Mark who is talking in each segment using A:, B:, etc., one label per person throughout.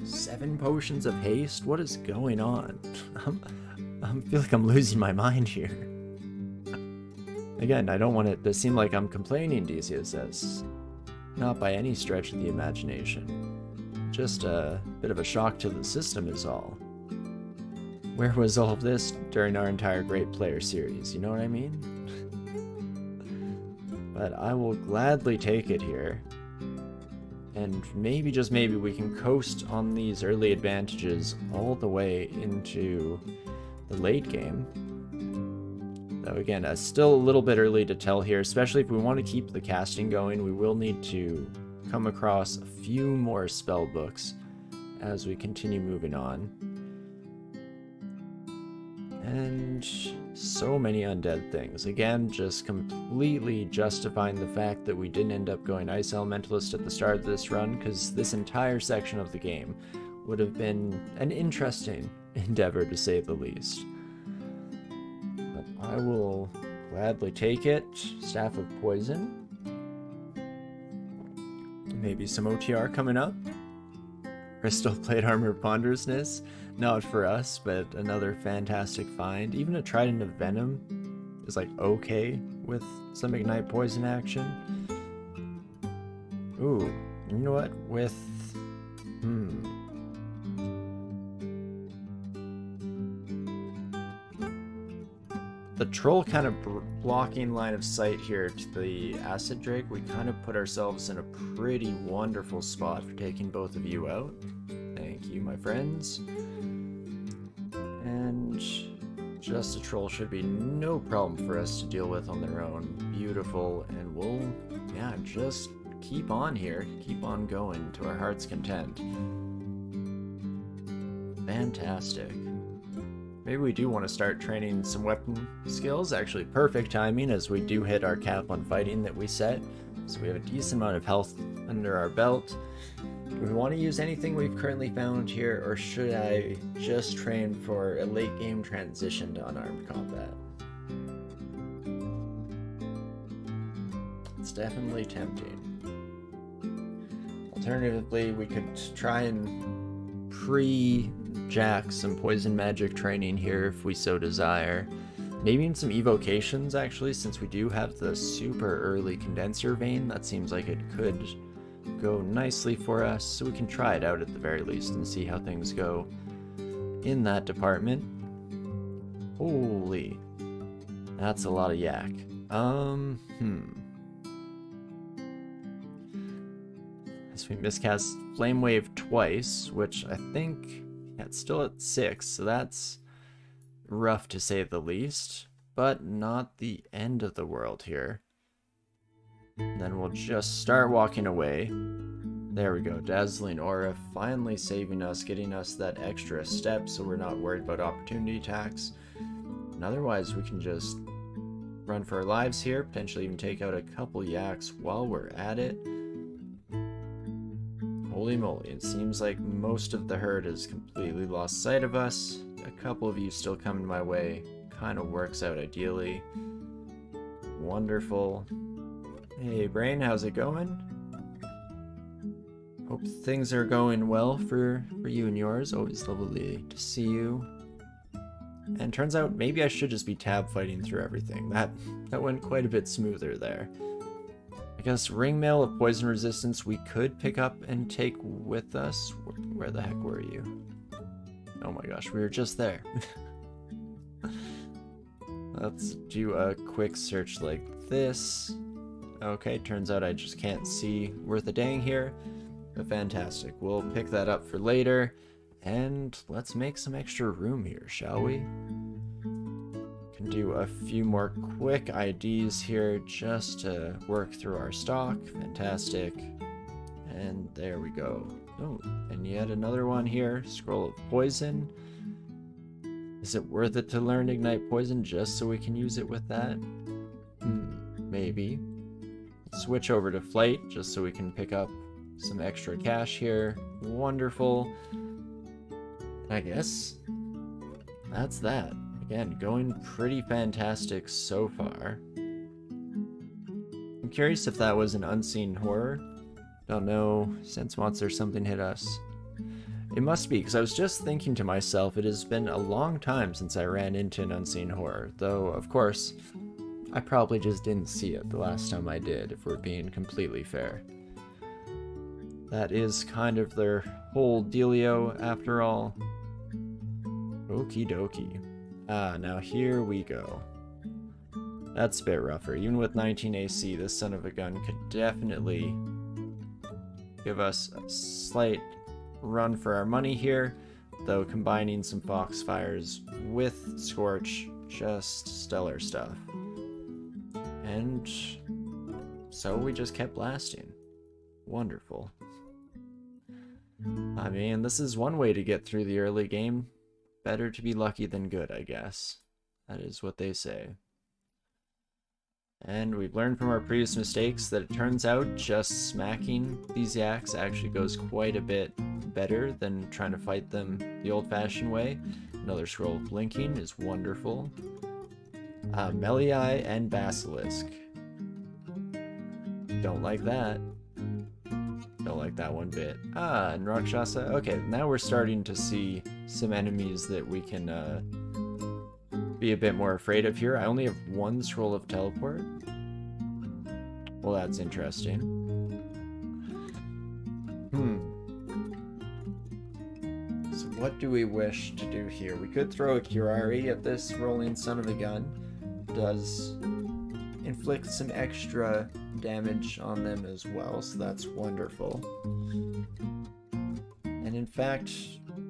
A: 7 potions of haste? What is going on? I feel like I'm losing my mind here. Again, I don't want it to seem like I'm complaining, DCSS. Not by any stretch of the imagination. Just a bit of a shock to the system is all. Where was all of this during our entire Great Player series, you know what I mean? But I will gladly take it here. And maybe, just maybe, we can coast on these early advantages all the way into the late game. Though again, still a little bit early to tell here, especially if we want to keep the casting going. We will need to come across a few more spell books as we continue moving on. And so many undead things. Again, just completely justifying the fact that we didn't end up going Ice Elementalist at the start of this run, because this entire section of the game would have been an interesting endeavor, to say the least. But I will gladly take it. Staff of Poison. Maybe some OTR coming up. Crystal Plate Armor Ponderousness. Not for us, but another fantastic find. Even a Trident of Venom is like okay with some Ignite Poison action. Ooh, you know what? With... the Troll kind of blocking line of sight here to the Acid Drake, we kind of put ourselves in a pretty wonderful spot for taking both of you out. Thank you, my friends. And just a Troll should be no problem for us to deal with on their own. Beautiful, and we'll, yeah, just keep on here. Keep on going to our heart's content. Fantastic. Maybe we do want to start training some weapon skills. Actually, perfect timing as we do hit our cap on fighting that we set. So we have a decent amount of health under our belt. Do we want to use anything we've currently found here, or should I just train for a late game transition to unarmed combat? It's definitely tempting. Alternatively, we could try and pre-jack some poison magic training here if we so desire. Maybe in some evocations, actually, since we do have the super early condenser vein. That seems like it could go nicely for us, so we can try it out at the very least and see how things go in that department. Holy, that's a lot of yak. So we miscast Flame Wave twice, which I think, yeah, it's still at 6, so that's rough to say the least, but not the end of the world here. Then we'll just start walking away. There we go, Dazzling Aura finally saving us, getting us that extra step so we're not worried about opportunity attacks. And otherwise we can just run for our lives here, potentially even take out a couple yaks while we're at it. Holy moly, it seems like most of the herd has completely lost sight of us. A couple of you still coming my way, kind of works out ideally. Wonderful. Hey Brain, how's it going? Hope things are going well for you and yours. Always lovely to see you. And turns out maybe I should just be tab fighting through everything. That went quite a bit smoother there. I guess Ringmail of Poison Resistance we could pick up and take with us. Where the heck were you? Oh my gosh, we were just there. Let's do a quick search like this. Okay, turns out I just can't see worth a dang here, but fantastic. We'll pick that up for later, and let's make some extra room here, shall we? Can do a few more quick IDs here just to work through our stock. Fantastic. And there we go. Oh, and yet another one here. Scroll of Poison. Is it worth it to learn Ignite Poison just so we can use it with that? Maybe. Switch over to Flight just so we can pick up some extra cash here. Wonderful. I guess that's that. Again, going pretty fantastic so far. I'm curious if that was an unseen horror. Don't know, sense monster something hit us. It must be, because I was just thinking to myself, it has been a long time since I ran into an unseen horror, though, of course, I probably just didn't see it the last time I did, if we're being completely fair. That is kind of their whole dealio, after all. Okie dokie. Ah, now here we go. That's a bit rougher. Even with 19 AC, this son of a gun could definitely give us a slight run for our money here, though combining some Foxfires with Scorch, just stellar stuff. And so we just kept blasting. Wonderful. I mean, this is one way to get through the early game. Better to be lucky than good, I guess. That is what they say. And we've learned from our previous mistakes that it turns out just smacking these yaks actually goes quite a bit better than trying to fight them the old-fashioned way. Another scroll of blinking is wonderful. Meliai and Basilisk. Don't like that. Don't like that one bit. Ah, and Rakshasa. Okay, now we're starting to see some enemies that we can be a bit more afraid of here. I only have one scroll of teleport. Well, that's interesting. So what do we wish to do here? We could throw a Curari at this rolling son of a gun. Does inflict some extra damage on them as well, so that's wonderful. And in fact,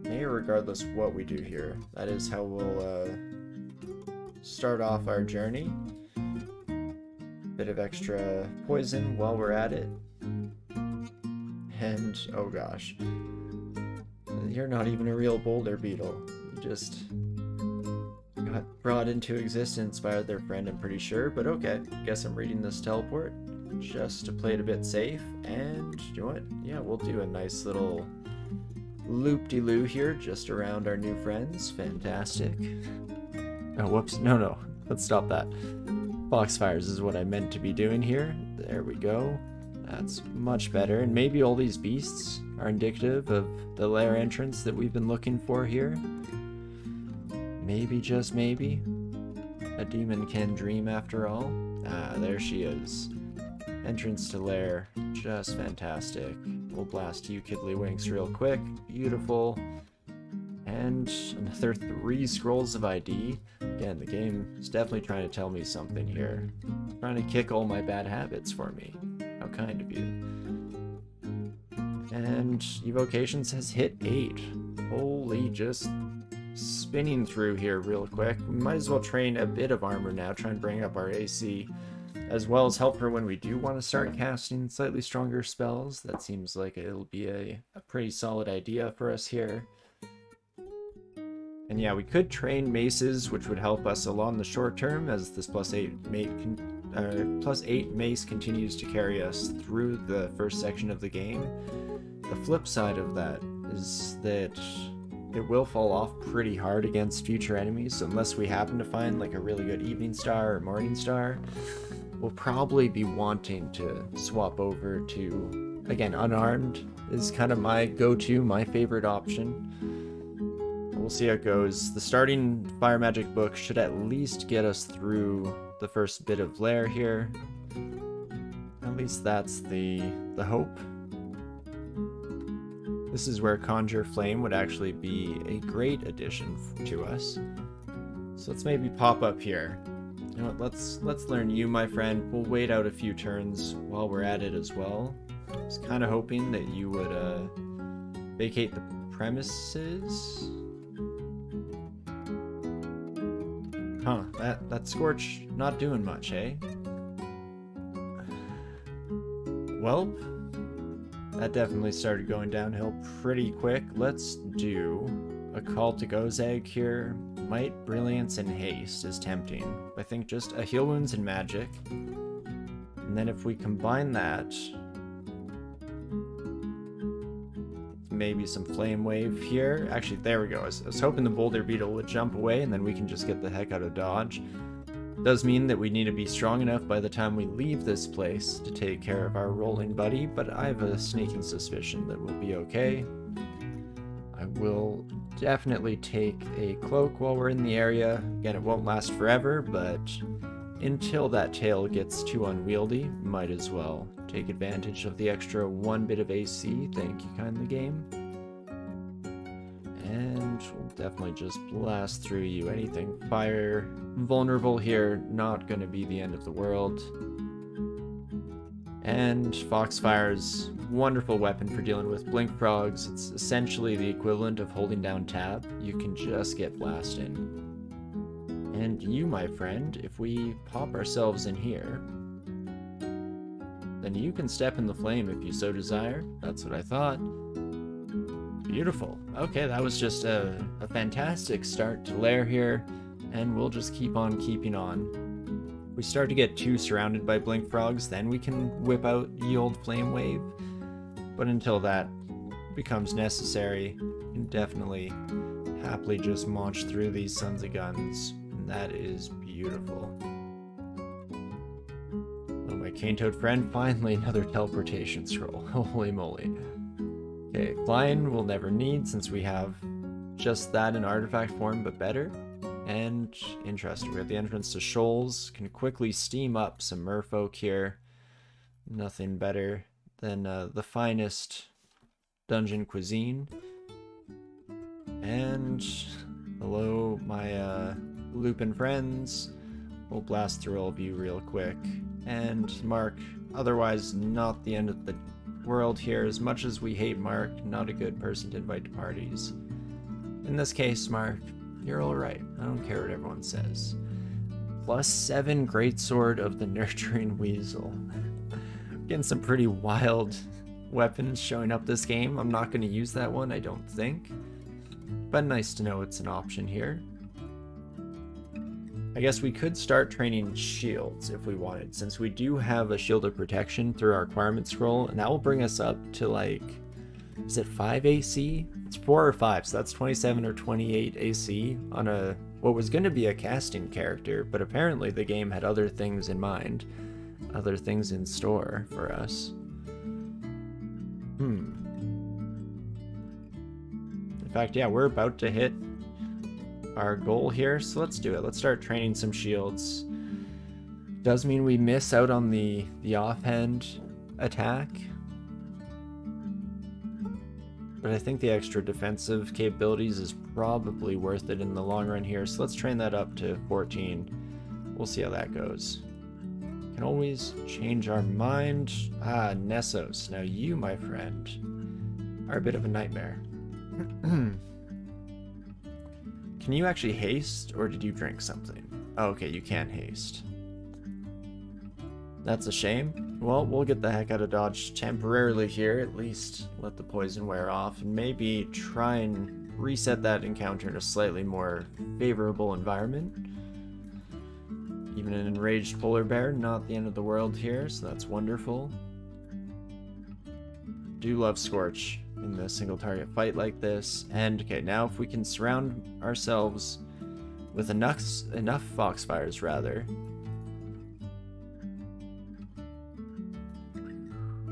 A: regardless of what we do here, that is how we'll start off our journey. Bit of extra poison while we're at it. And, oh gosh. You're not even a real boulder beetle. You just got brought into existence by their friend, I'm pretty sure. But okay, guess I'm reading this teleport just to play it a bit safe. And, you know what? Yeah, we'll do a nice little loop-de-loo here just around our new friends. Fantastic. Oh, whoops. No. Let's stop that. Foxfires is what I meant to be doing here. There we go. That's much better. And maybe all these beasts are indicative of the lair entrance that we've been looking for here. Maybe, just maybe. A demon can dream after all. Ah, there she is. Entrance to lair. Just fantastic. We'll blast you Kiddlywinks real quick. Beautiful. And another 3 scrolls of ID. Again, the game is definitely trying to tell me something here. Trying to kick all my bad habits for me. How kind of you. And evocations has hit 8. Holy, just spinning through here real quick. We might as well train a bit of armor now, try and bring up our AC, as well as help her when we do want to start casting slightly stronger spells. That seems like it'll be a pretty solid idea for us here. And yeah, we could train maces, which would help us along the short term, as this +8 mace continues to carry us through the first section of the game. The flip side of that is that it will fall off pretty hard against future enemies, so unless we happen to find like a really good Evening Star or Morning Star, we'll probably be wanting to swap over to, again, unarmed is kind of my go-to, my favorite option. We'll see how it goes. The starting Fire Magic book should at least get us through the first bit of lair here. At least that's the hope. This is where Conjure Flame would actually be a great addition to us. So let's maybe pop up here. You know what, let's learn you, my friend. We'll wait out a few turns while we're at it as well. I was kind of hoping that you would vacate the premises. Huh, that Scorch not doing much, eh? Well, that definitely started going downhill pretty quick. Let's do a Call to Gozag here. Might, Brilliance, and Haste is tempting. I think just a Heal Wounds and Magic. And then if we combine that, maybe some Flame Wave here. Actually, there we go. I was hoping the Boulder Beetle would jump away and then we can just get the heck out of dodge. Does mean that we need to be strong enough by the time we leave this place to take care of our rolling buddy, but I have a sneaking suspicion that we'll be okay. we'll definitely take a cloak while we're in the area. Again, it won't last forever, but until that tail gets too unwieldy, might as well take advantage of the extra 1 bit of AC. Thank you kindly, game. And we'll definitely just blast through you. Anything fire vulnerable here, not going to be the end of the world. And Foxfire's wonderful weapon for dealing with blink frogs. It's essentially the equivalent of holding down tab. You can just get blasted. And you, my friend, if we pop ourselves in here, then you can step in the flame if you so desire. That's what I thought. Beautiful. Okay, that was just a fantastic start to lair here, and we'll just keep on keeping on. If we start to get too surrounded by blink frogs, then we can whip out the old flame wave. But until that becomes necessary, you can definitely happily just launch through these sons of guns. And that is beautiful. Oh, my cane toad friend, finally another teleportation scroll. Holy moly. Okay, flying we'll never need since we have just that in artifact form, but better. And interesting, we have the entrance to shoals. Can quickly steam up some merfolk here. Nothing better than the finest dungeon cuisine. And hello, my Lupin friends. We'll blast through all of you real quick. And Mark, otherwise not the end of the world here. As much as we hate Mark, not a good person to invite to parties. In this case, Mark, you're alright. I don't care what everyone says. +7 Greatsword of the Nurturing Weasel. Getting some pretty wild weapons showing up this game. I'm not going to use that one, I don't think. But nice to know it's an option here. I guess we could start training shields if we wanted, since we do have a shield of protection through our requirement scroll, and that will bring us up to like, is it 5 AC? It's 4 or 5, so that's 27 or 28 AC on a what was going to be a casting character, but apparently the game had other things in mind, other things in store for us. In fact, yeah, we're about to hit our goal here, so let's do it. Let's start training some shields. Does mean we miss out on the offhand attack, but I think the extra defensive capabilities is probably worth it in the long run here, so let's train that up to 14. We'll see how that goes. Can always change our mind. Ah, Nessos. Now you, my friend, are a bit of a nightmare. Can you actually haste, or did you drink something? Oh, okay, you can't haste. That's a shame. Well, we'll get the heck out of dodge temporarily here, at least let the poison wear off, and maybe try and reset that encounter in a slightly more favorable environment. Even an enraged polar bear, not the end of the world here, so that's wonderful. Do love Scorch in the single target fight like this. And okay, now if we can surround ourselves with enough Foxfires rather.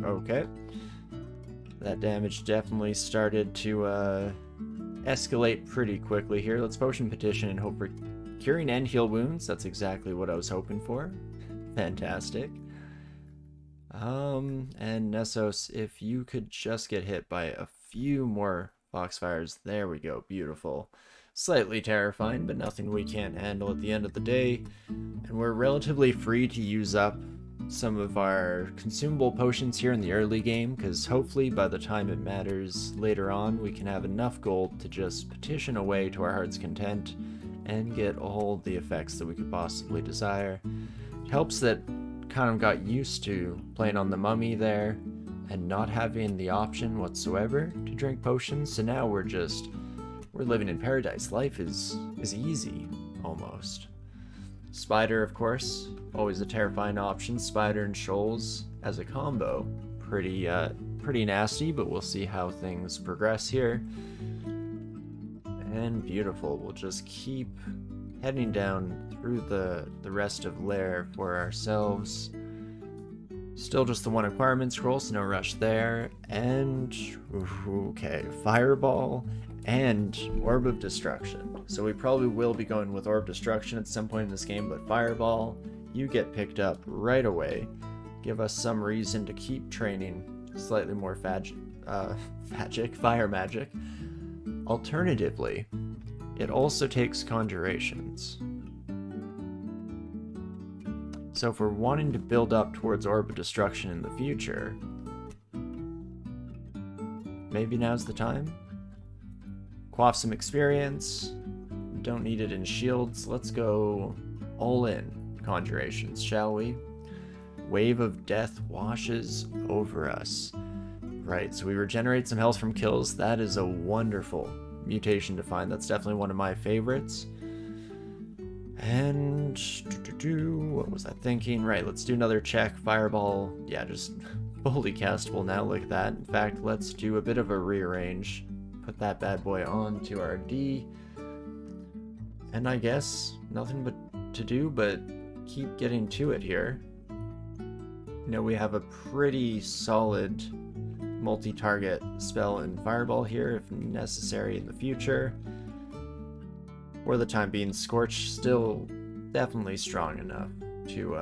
A: Okay. That damage definitely started to escalate pretty quickly here. Let's potion petition and hope for curing and heal wounds. That's exactly what I was hoping for. Fantastic. And Nessos, if you could just get hit by a few more Foxfires. There we go. Beautiful. Slightly terrifying, but nothing we can't handle at the end of the day. And we're relatively free to use up some of our consumable potions here in the early game, because hopefully by the time it matters later on, we can have enough gold to just petition away to our heart's content and get all the effects that we could possibly desire. It helps that kind of got used to playing on the mummy there and not having the option whatsoever to drink potions, so now we're living in paradise. Life is easy almost. Spider, of course, always a terrifying option. Spider and shoals as a combo, pretty nasty, but we'll see how things progress here. And beautiful. We'll just keep heading down through the rest of Lair for ourselves. Still just the one acquirement scroll, so no rush there. And okay, Fireball and Orb of Destruction. So we probably will be going with Orb of Destruction at some point in this game, but Fireball, you get picked up right away. Give us some reason to keep training slightly more fire magic. Alternatively, it also takes conjurations. So if we're wanting to build up towards Orb of Destruction in the future, maybe now's the time. Quaff some experience. Don't need it in shields. Let's go all in conjurations, shall we? Wave of Death washes over us. Right, so we regenerate some health from kills. That is a wonderful mutation to find. That's definitely one of my favorites. And what was I thinking? Right, let's do another check. Fireball, yeah, just fully castable now like that. In fact, let's do a bit of a rearrange. Put that bad boy on to our D. And I guess nothing but to do but keep getting to it here. You know, we have a pretty solid multi-target spell in Fireball here if necessary in the future. For the time being, Scorch still definitely strong enough to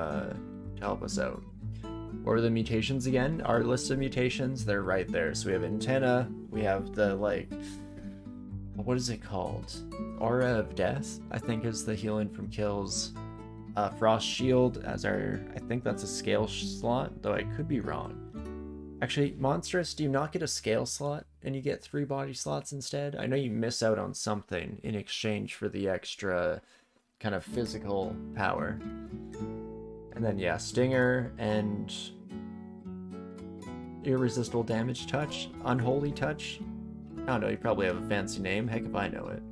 A: help us out. Or the mutations again, our list of mutations, they're right there. So we have Antenna, we have the, like, what is it called? Aura of Death, I think is the healing from kills. Frost Shield as our, I think that's a scale slot, though I could be wrong. Actually, Monstrous, do you not get a scale slot and you get 3 body slots instead? I know you miss out on something in exchange for the extra kind of physical power. And then, yeah, Stinger and Irresistible Damage Touch, Unholy Touch. I don't know, you probably have a fancy name. Heck if I know it.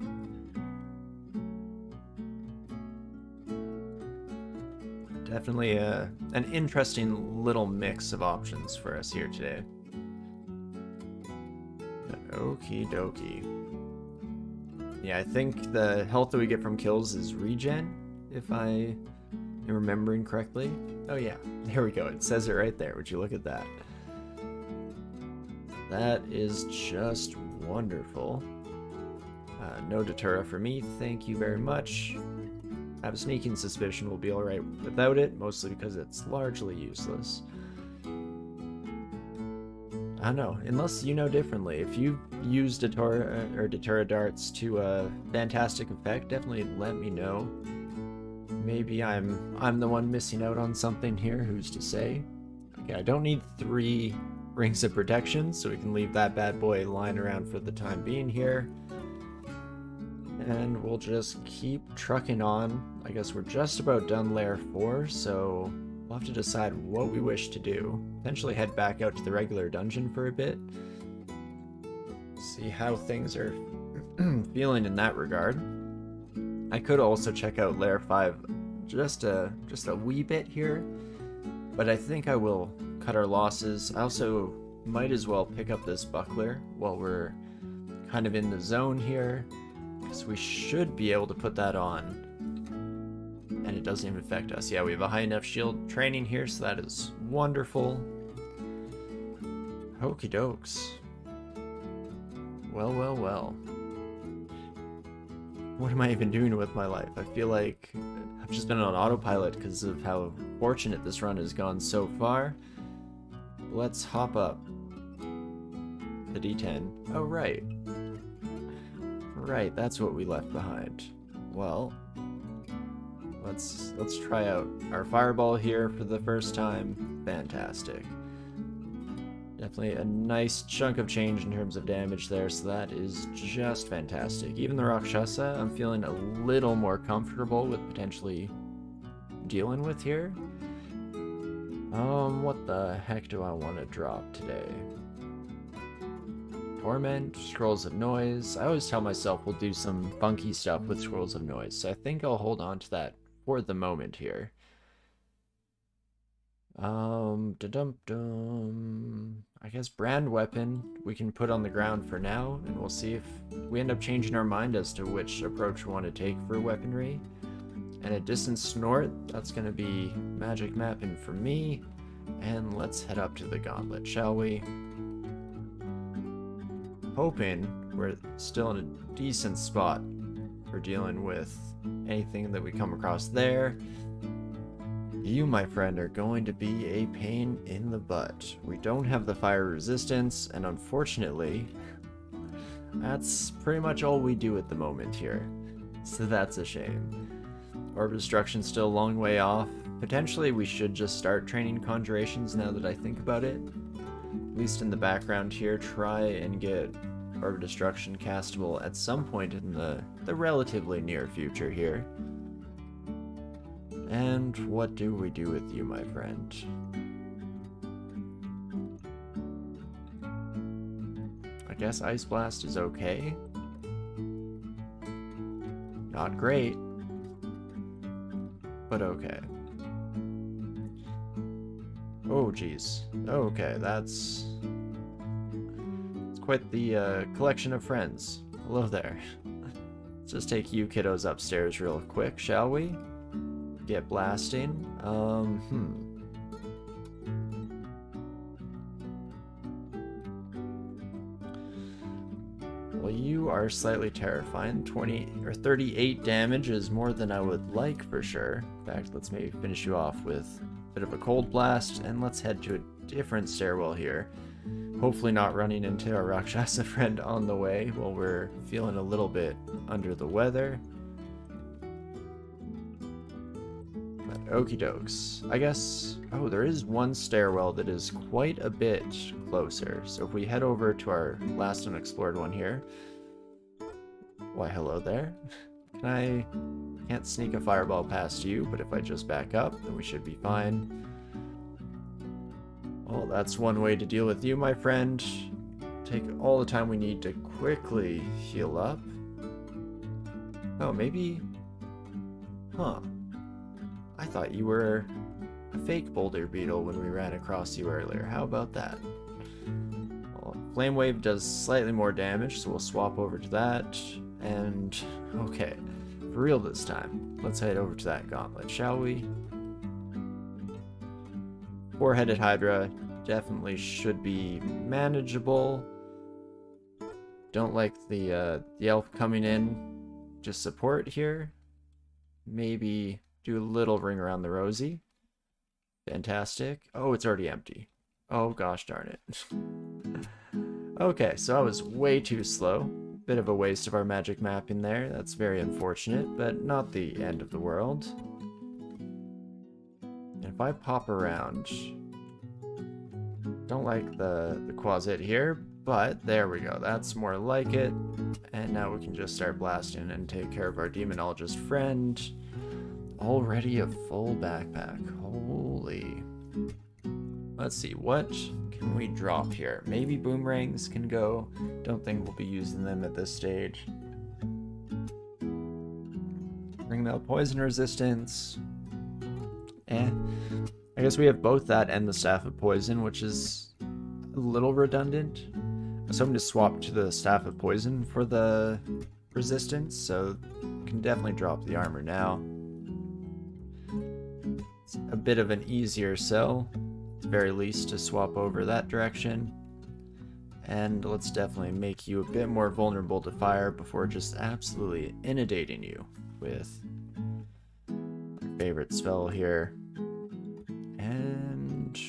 A: Definitely an interesting little mix of options for us here today. Okie dokie. Yeah, I think the health that we get from kills is regen, if I am remembering correctly. Oh yeah, there we go. It says it right there. Would you look at that? That is just wonderful. No Datura for me, thank you very much. I have a sneaking suspicion we'll be alright without it, mostly because it's largely useless. I don't know, unless you know differently. If you've used Datura darts to a fantastic effect, definitely let me know. Maybe I'm the one missing out on something here, who's to say? Okay, I don't need 3 rings of protection, so we can leave that bad boy lying around for the time being here. And we'll just keep trucking on. I guess we're just about done layer 4, so we'll have to decide what we wish to do. Potentially head back out to the regular dungeon for a bit. See how things are feeling in that regard. I could also check out layer 5 just a wee bit here, but I think I will cut our losses. I also might as well pick up this buckler while we're kind of in the zone here. So we should be able to put that on, and it doesn't even affect us. Yeah, we have a high enough shield training here, so that is wonderful. Okie dokes. Well, well, well. What am I even doing with my life? I feel like I've just been on autopilot because of how fortunate this run has gone so far. Let's hop up the D10. Oh, right. Right, that's what we left behind. Well, let's try out our Fireball here for the first time. Fantastic. Definitely a nice chunk of change in terms of damage there, so that is just fantastic. Even the Rakshasa, I'm feeling a little more comfortable with potentially dealing with here. What the heck do I want to drop today? Torment, Scrolls of Noise. I always tell myself we'll do some funky stuff with Scrolls of Noise, so I think I'll hold on to that for the moment here. Da-dum-dum. I guess Brand Weapon we can put on the ground for now, and we'll see if we end up changing our mind as to which approach we want to take for weaponry. And a Distant Snort, that's going to be magic mapping for me. And let's head up to the Gauntlet, shall we? Hoping we're still in a decent spot for dealing with anything that we come across there. You, my friend, are going to be a pain in the butt. We don't have the fire resistance, and unfortunately, that's pretty much all we do at the moment here. So that's a shame. Orb of Destruction's still a long way off. Potentially we should just start training conjurations now that I think about it. At least in the background here, try and get Orb of Destruction castable at some point in the relatively near future here. And what do we do with you, my friend? I guess Ice Blast is okay. Not great, but okay. Oh geez. Okay, it's quite the collection of friends. Hello there. Let's just take you kiddos upstairs real quick, shall we? Get blasting. Well, you are slightly terrifying. 20 or 38 damage is more than I would like for sure. In fact, let's maybe finish you off with a bit of a cold blast, and let's head to a different stairwell here. Hopefully not running into our Rakshasa friend on the way while we're feeling a little bit under the weather. But okie dokes. I guess, oh, there is one stairwell that is quite a bit closer. So if we head over to our last unexplored one here. Why, hello there. Can't sneak a fireball past you, but if I just back up, then we should be fine. Well, that's one way to deal with you, my friend. Take all the time we need to quickly heal up. Oh, maybe... Huh. I thought you were a fake boulder beetle when we ran across you earlier. How about that? Well, Flame Wave does slightly more damage, so we'll swap over to that. And, okay, for real this time. Let's head over to that gauntlet, shall we? Four-headed Hydra definitely should be manageable. Don't like the elf coming in. Just support here. Maybe do a little ring around the rosy. Fantastic. Oh, it's already empty. Oh, gosh darn it. Okay, so I was way too slow. Bit of a waste of our magic map in there. That's very unfortunate, but not the end of the world. And if I pop around... Don't like the Quasit here, but there we go. That's more like it. And now we can just start blasting and take care of our demonologist friend. Already a full backpack. Holy. Let's see, what can we drop here? Maybe boomerangs can go. Don't think we'll be using them at this stage. Ringmail poison resistance. I guess we have both that and the Staff of Poison, which is a little redundant. So I'm going to swap to the Staff of Poison for the resistance, so can definitely drop the armor now. It's a bit of an easier sell, at the very least, to swap over that direction. And let's definitely make you a bit more vulnerable to fire before just absolutely inundating you with our favorite spell here. And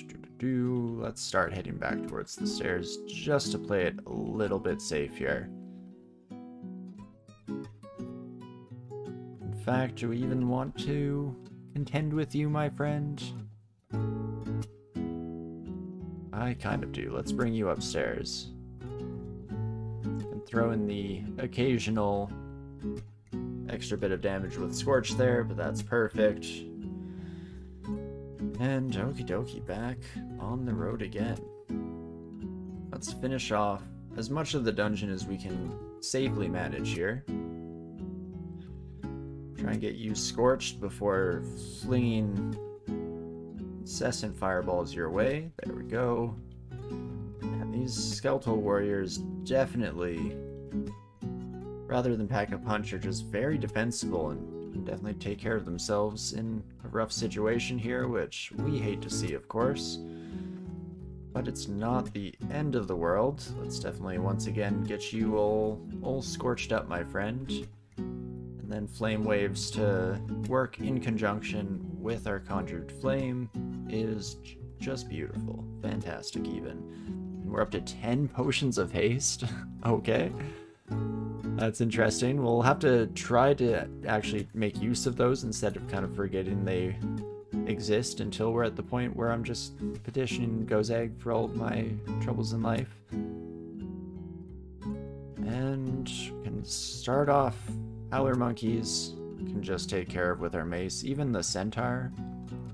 A: let's start heading back towards the stairs just to play it a little bit safe here. In fact, do we even want to contend with you, my friend? I kind of do. Let's bring you upstairs. And throw in the occasional extra bit of damage with Scorch there, but that's perfect. And okie dokie, back on the road again. Let's finish off as much of the dungeon as we can safely manage here. Try and get you scorched before flinging incessant fireballs your way. There we go. And these skeletal warriors definitely, rather than pack a punch, are just very defensible and can definitely take care of themselves in a rough situation here, which we hate to see, of course. but it's not the end of the world. Let's definitely once again get you all scorched up, my friend. And then flame waves to work in conjunction with our conjured flame is just beautiful. Fantastic even. And we're up to 10 potions of haste. Okay. That's interesting. We'll have to try to actually make use of those instead of kind of forgetting they exist until we're at the point where I'm just petitioning Gozag for all of my troubles in life. And we can start off Howler Monkeys. Can just take care of with our mace. Even the Centaur,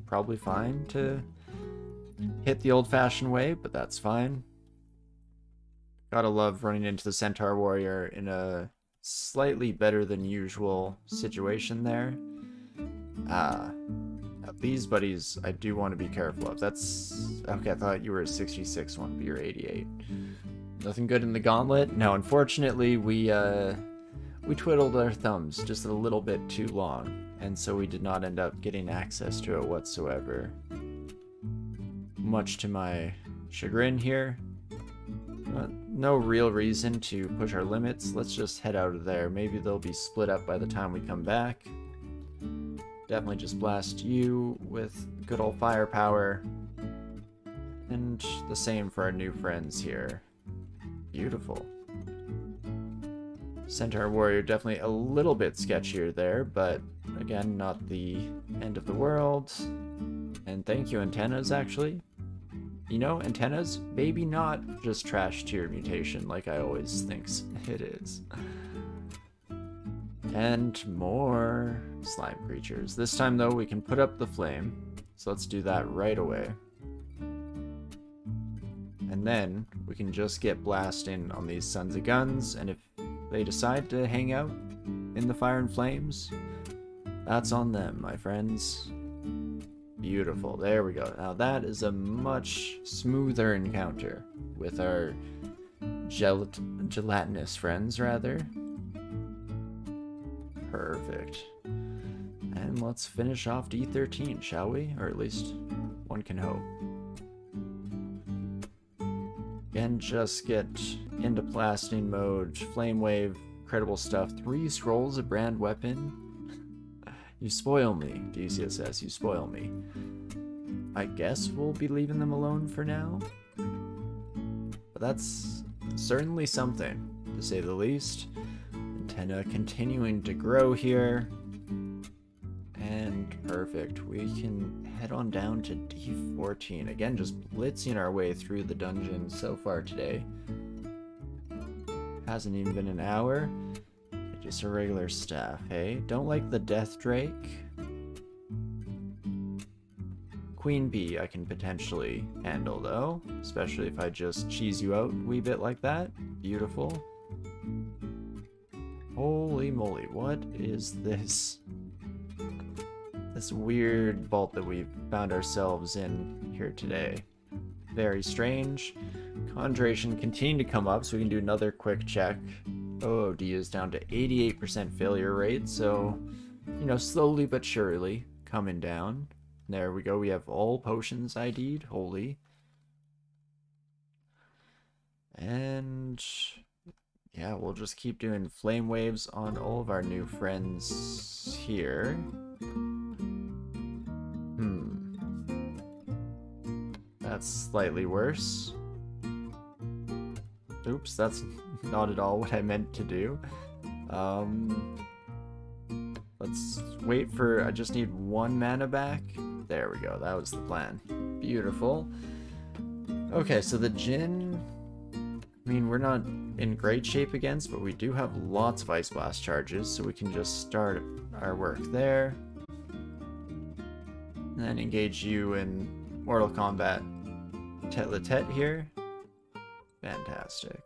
A: probably fine to hit the old-fashioned way, but that's fine. Gotta love running into the Centaur Warrior in a slightly better than usual situation there. Now these buddies I do want to be careful of. That's... okay, I thought you were a 66 one, but you're 88. Nothing good in the gauntlet? No, unfortunately we twiddled our thumbs just a little bit too long, and so we did not end up getting access to it whatsoever. Much to my chagrin here. No real reason to push our limits. Let's just head out of there. Maybe they'll be split up by the time we come back. Definitely just blast you with good old firepower. And the same for our new friends here. Beautiful. Centaur Warrior definitely a little bit sketchier there, but again, not the end of the world. And thank you, Antennas, actually. You know, Antennas, maybe not just trash tier mutation like I always think it is. And more slime creatures. This time, though, we can put up the flame. So let's do that right away. And then we can just get blasting on these sons of guns, and if they decide to hang out in the fire and flames, that's on them, my friends. Beautiful. There we go. Now that is a much smoother encounter with our gelatinous friends, rather. Perfect. And let's finish off D13, shall we? Or at least one can hope. Again, just get into blasting mode, flame wave, incredible stuff. 3 scrolls, a brand weapon. You spoil me, DCSS, you spoil me. I guess we'll be leaving them alone for now. But that's certainly something, to say the least. Antenna continuing to grow here. And perfect. We can head on down to D14. Again, just blitzing our way through the dungeon so far today. Hasn't even been an hour. Just a regular staff, hey? Don't like the Death Drake. Queen Bee I can potentially handle, though. Especially if I just cheese you out a wee bit like that. Beautiful. Holy moly, what is this? This weird vault that we've found ourselves in here today. Very strange. Conjuration continuing to come up, so we can do another quick check. OOD is down to 88% failure rate, so, you know, slowly but surely coming down. There we go, we have all potions ID'd, holy. And yeah, we'll just keep doing flame waves on all of our new friends here. That's slightly worse. Oops, that's not at all what I meant to do. Let's wait for... I just need 1 mana back. There we go, that was the plan. Beautiful. Okay, so the Djinn... I mean, we're not in great shape against, but we do have lots of Ice Blast charges, so we can just start our work there. And then engage you in Mortal Kombat tete-a-tete here. Fantastic.